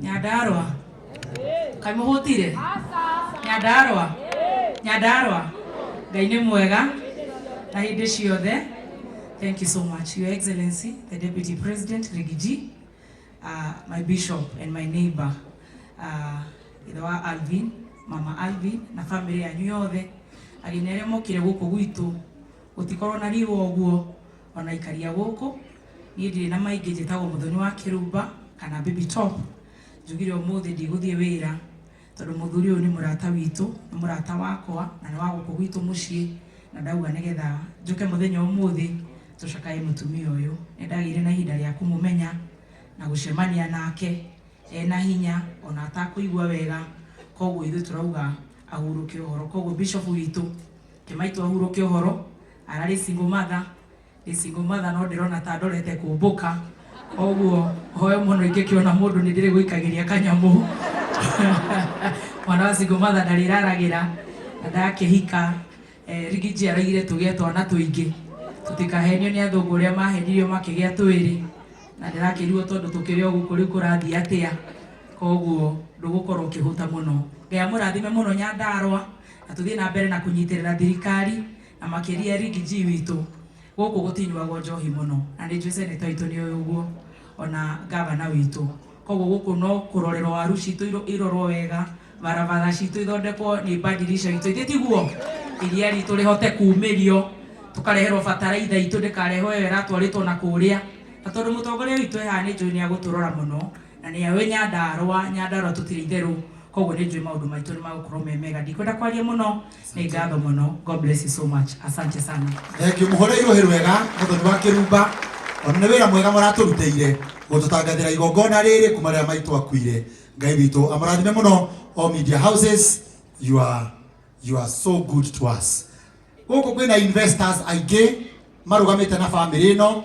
Nyandarua. Kaimuhutire. Nyandarua. Nyandarua. Ngai nĩ mwega. Na hĩndĩ ciothe. Thank you so much, Your Excellency, the Deputy President, Riggy G, my bishop and my neighbor, Ithawa Alvin, Mama Alvin, na family yanyu yothe. Aginere mokire guku gwitu. Gutikorwo na riwa oguo, ona ikaria guku. Niĩ ndirĩ na maingĩ njĩtagwo Muthoni wa kirumba kana baby top. Njugire ũmũthĩ ndigũthiĩ wĩra tondũ mũthuri ũyũ nĩ mũrata witũ, nĩ mũrata wakwa na nĩ wa gũkũ gwitũ mũciĩ, na ndauga nĩgetha njuke mũthenya ũmũthĩ tucakae mũtumia ũyũ. Nĩndagĩire na ihinda rĩa kũmũmenya na gũcemania nake ena hinya ona atakũigua wega, koguo ithuĩ turauga ahurũke ũhoro. Koguo bishop witũ Kĩmaitũ ahurũke ũhoro, ararĩ single mother, single mother no ndĩrona ta ndorete kũmbũka, koguo hoyo mũno ingĩkĩona mũndũ nĩ ndĩrĩ gũikagĩria kanyamũ. Mwana wa single mother ndarĩraragĩra na ndakĩhika. Riggy G araigire tũgĩe twana tũingĩ, tutikahenio nĩ athũngũ ũrĩa mahenirio makĩgĩa twĩrĩ, na ndĩrakĩrirwo tondũ tũkĩrĩ o gũkũ rĩu kũrathiĩ atĩa, koguo ndũgũkorwo ũkĩhũta mũno. Ngai amũrathime mũno Nyandarua, na tũthiĩ na mbere na kũnyitĩrĩra thirikari na makĩria Riggy G witũ. Gũkũ gũtinyuagwo njohi mũno, na nĩ njũĩ seneta witũ nĩ ũguo, ona gavana witũ. Koguo gũkũ no kũrorerwo waru citũ irorwo wega, barabara citũ ithondekwo nĩ badilisha witũ. Ithuĩ tiguo iria ritũ rĩhote kumĩrio, tukareherwo bataraitha itũ ndĩkarehwo ĩyo ĩratwarĩtwo na kũrĩa. Na tondũ mũtongoria witũ eha nĩ njũĩ nĩ agũtũrora mũno, na nĩ awe Nyandarua tũtirĩ itherũ, koguo nĩ njũĩ maũndũ maitũ nĩ magũkorwo me mega. Ndikwenda kwaria mũno, nĩ ngatho mũno. God bless you so much. Asante sana. Thank you. Mũhoreirwo wega Muthoni wa kirumba, ona nĩ wĩra mwega mũratũrutĩire gũtũtangathĩra igongona rĩrĩ kuma rĩrĩa maitũ akuire. Ngai witũ amũrathime mũno. All media houses, you are so good to us. Gũkũ kwĩna investors aingĩ marũgamĩte na family ĩno.